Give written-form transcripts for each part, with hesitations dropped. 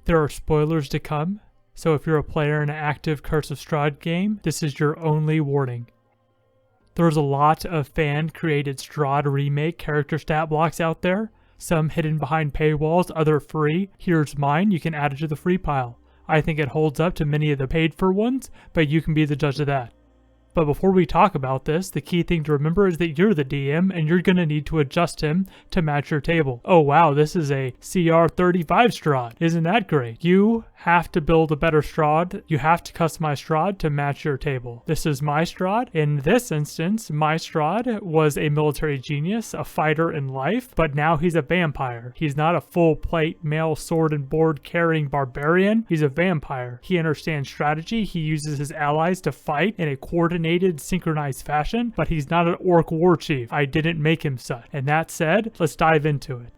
There are spoilers to come, so if you're a player in an active Curse of Strahd game, this is your only warning. There's a lot of fan-created Strahd remake character stat blocks out there, some hidden behind paywalls, other free. Here's mine, you can add it to the free pile. I think it holds up to many of the paid-for ones, but you can be the judge of that. But before we talk about this, the key thing to remember is that you're the DM and you're going to need to adjust him to match your table. Oh wow, this is a CR35 Strahd. Isn't that great? You have to build a better Strahd. You have to customize Strahd to match your table. This is my Strahd. In this instance, my Strahd was a military genius, a fighter in life, but now he's a vampire. He's not a full plate male sword and board carrying barbarian. He's a vampire. He understands strategy. He uses his allies to fight in a coordinated, synchronized fashion, but he's not an orc war chief. I didn't make him such. And that said, let's dive into it.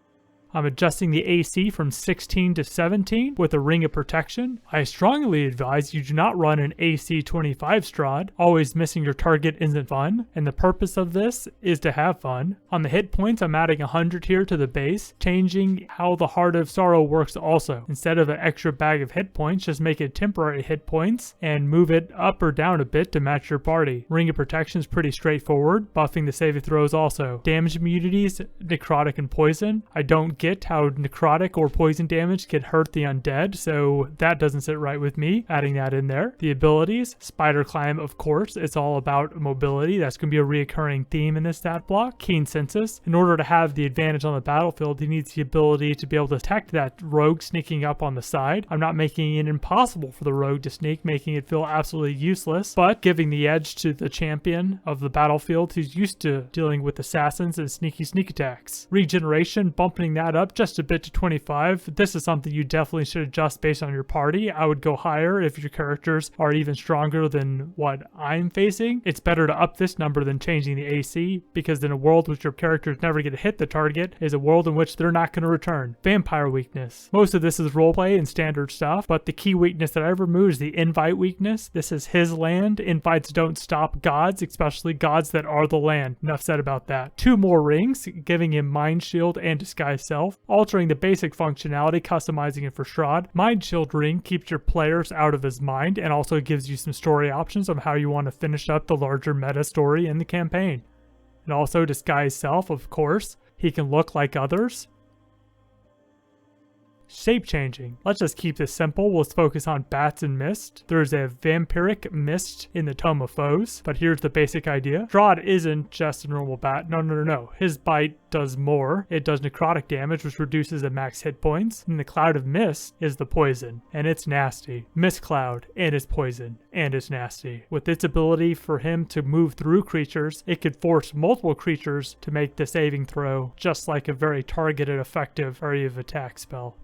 I'm adjusting the AC from 16 to 17 with a ring of protection. I strongly advise you do not run an AC 25 Strahd. Always missing your target isn't fun, and the purpose of this is to have fun. On the hit points, I'm adding 100 here to the base, changing how the Heart of Sorrow works also. Instead of an extra bag of hit points, just make it temporary hit points and move it up or down a bit to match your party. Ring of protection is pretty straightforward, buffing the saving throws also. Damage immunities, necrotic and poison. I don't get how necrotic or poison damage can hurt the undead, so that doesn't sit right with me, adding that in there. The abilities, spider climb, of course, it's all about mobility. That's going to be a reoccurring theme in this stat block. Keen senses. In order to have the advantage on the battlefield, he needs the ability to be able to detect that rogue sneaking up on the side. I'm not making it impossible for the rogue to sneak, making it feel absolutely useless, but giving the edge to the champion of the battlefield who's used to dealing with assassins and sneak attacks. Regeneration, bumping that up just a bit to 25. This is something you definitely should adjust based on your party. I would go higher if your characters are even stronger than what I'm facing. It's better to up this number than changing the AC, because in a world which your characters never get to hit the target is a world in which they're not going to return. Vampire weakness. Most of this is roleplay and standard stuff, but the key weakness that I removed is the invite weakness. This is his land. Invites don't stop gods, especially gods that are the land. Enough said about that. 2 more rings, giving him Mind Shield and Disguise Self. Altering the basic functionality, customizing it for Strahd. Mind Shield ring keeps your players out of his mind and also gives you some story options on how you want to finish up the larger meta story in the campaign. And also Disguise Self, of course. He can look like others. Shape changing. Let's just keep this simple. Let's focus on bats and mist. There's a vampiric mist in the Tome of Foes, but here's the basic idea. Strahd isn't just a normal bat. No. His bite does more. It does necrotic damage, which reduces the max hit points. And the cloud of mist is the poison, and it's nasty. Mist cloud, and it's poison, and it's nasty. With its ability for him to move through creatures, it could force multiple creatures to make the saving throw, just like a very targeted, effective area of attack spell.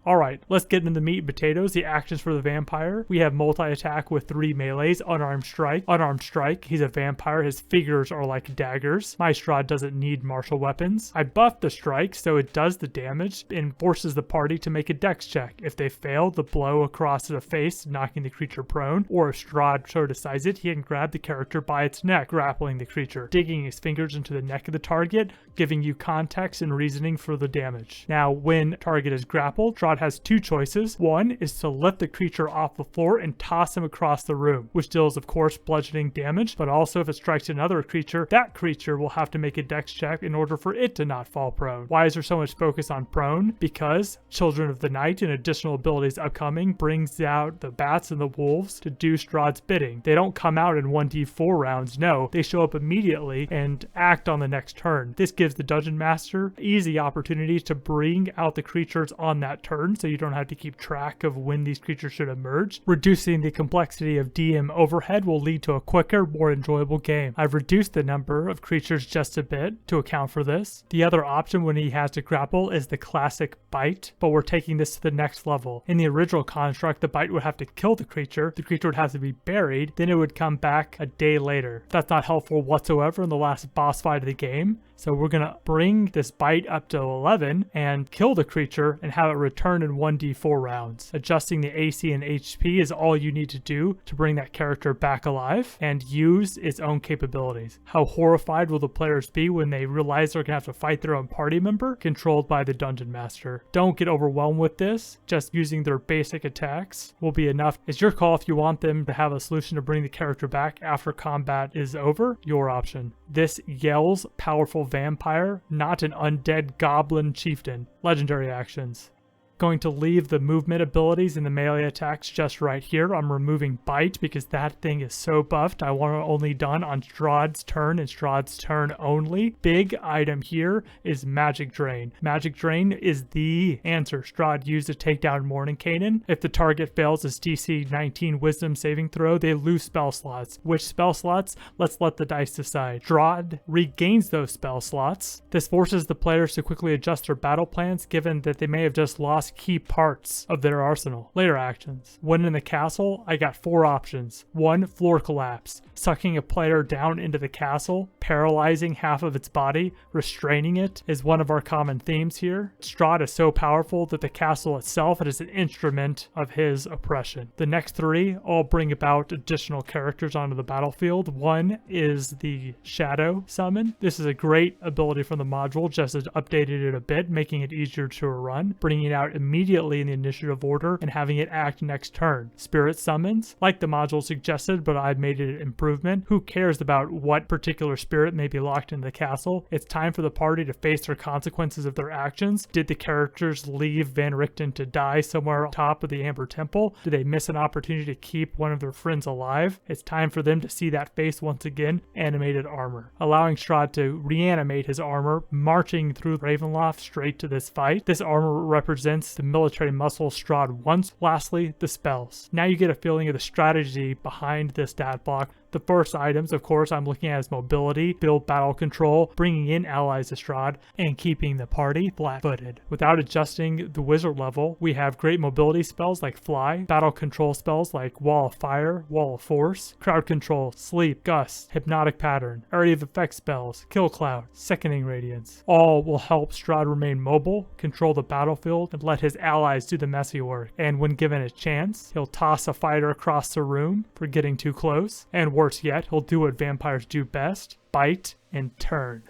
Alright, let's get into the meat and potatoes, the actions for the vampire. We have multi-attack with 3 melees, unarmed strike. Unarmed strike, he's a vampire, his fingers are like daggers. My Strahd doesn't need martial weapons. I buffed the strike so it does the damage and forces the party to make a dex check. If they fail, the blow across the face, knocking the creature prone, or if Strahd so decides it, he can grab the character by its neck, grappling the creature, digging his fingers into the neck of the target, giving you context and reasoning for the damage. Now, when target is grappled, Strahd has 2 choices. One is to lift the creature off the floor and toss him across the room, which deals, of course, bludgeoning damage, but also if it strikes another creature, that creature will have to make a dex check in order for it to not fall prone. Why is there so much focus on prone? Because Children of the Night and additional abilities upcoming brings out the bats and the wolves to do Strahd's bidding. They don't come out in 1d4 rounds, no, they show up immediately and act on the next turn. This gives the Dungeon Master easy opportunities to bring out the creatures on that turn, so you don't have to keep track of when these creatures should emerge. Reducing the complexity of DM overhead will lead to a quicker, more enjoyable game. I've reduced the number of creatures just a bit to account for this. The other option when he has to grapple is the classic bite, but we're taking this to the next level. In the original construct, the bite would have to kill the creature would have to be buried, then it would come back a day later. That's not helpful whatsoever in the last boss fight of the game. So we're going to bring this bite up to 11 and kill the creature and have it return in 1d4 rounds. Adjusting the AC and HP is all you need to do to bring that character back alive and use its own capabilities. How horrified will the players be when they realize they're going to have to fight their own party member controlled by the Dungeon Master? Don't get overwhelmed with this. Just using their basic attacks will be enough. It's your call if you want them to have a solution to bring the character back after combat is over. Your option. This yells powerful vampire, not an undead goblin chieftain. Legendary actions. Going to leave the movement abilities and the melee attacks just right here. I'm removing bite because that thing is so buffed. I want it only done on Strahd's turn and Strahd's turn only. Big item here is Magic Drain. Magic Drain is the answer Strahd used to take down Mordenkainen. If the target fails his DC 19 wisdom saving throw, they lose spell slots. Which spell slots? Let's let the dice decide. Strahd regains those spell slots. This forces the players to quickly adjust their battle plans given that they may have just lost key parts of their arsenal. Later actions. When in the castle, I got 4 options. 1, floor collapse. Sucking a player down into the castle, paralyzing half of its body, restraining it is one of our common themes here. Strahd is so powerful that the castle itself is an instrument of his oppression. The next 3 all bring about additional characters onto the battlefield. 1 is the Shadow Summon. This is a great ability from the module, just as updated it a bit, making it easier to run, bringing it out immediately in the initiative order and having it act next turn. Spirit Summons, like the module suggested, but I've made it an improvement. Who cares about what particular spirit may be locked in the castle? It's time for the party to face their consequences of their actions. Did the characters leave Van Richten to die somewhere on top of the Amber Temple? Did they miss an opportunity to keep one of their friends alive? It's time for them to see that face once again, animated armor. Allowing Strahd to reanimate his armor, marching through Ravenloft straight to this fight. This armor represents the military muscle Strahd wants. Lastly, the spells. Now you get a feeling of the strategy behind this stat block. The first items, of course, I'm looking at is mobility, build battle control, bringing in allies to Strahd, and keeping the party flat-footed. Without adjusting the wizard level, we have great mobility spells like fly, battle control spells like wall of fire, wall of force, crowd control, sleep, gust, hypnotic pattern, area of effect spells, kill cloud, seconding radiance. All will help Strahd remain mobile, control the battlefield, and let his allies do the messy work. And when given a chance, he'll toss a fighter across the room for getting too close, and worse yet, he'll do what vampires do best, bite and turn.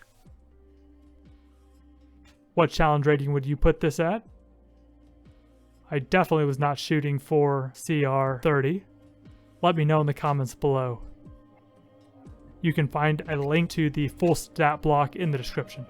What challenge rating would you put this at? I definitely was not shooting for CR 30. Let me know in the comments below. You can find a link to the full stat block in the description.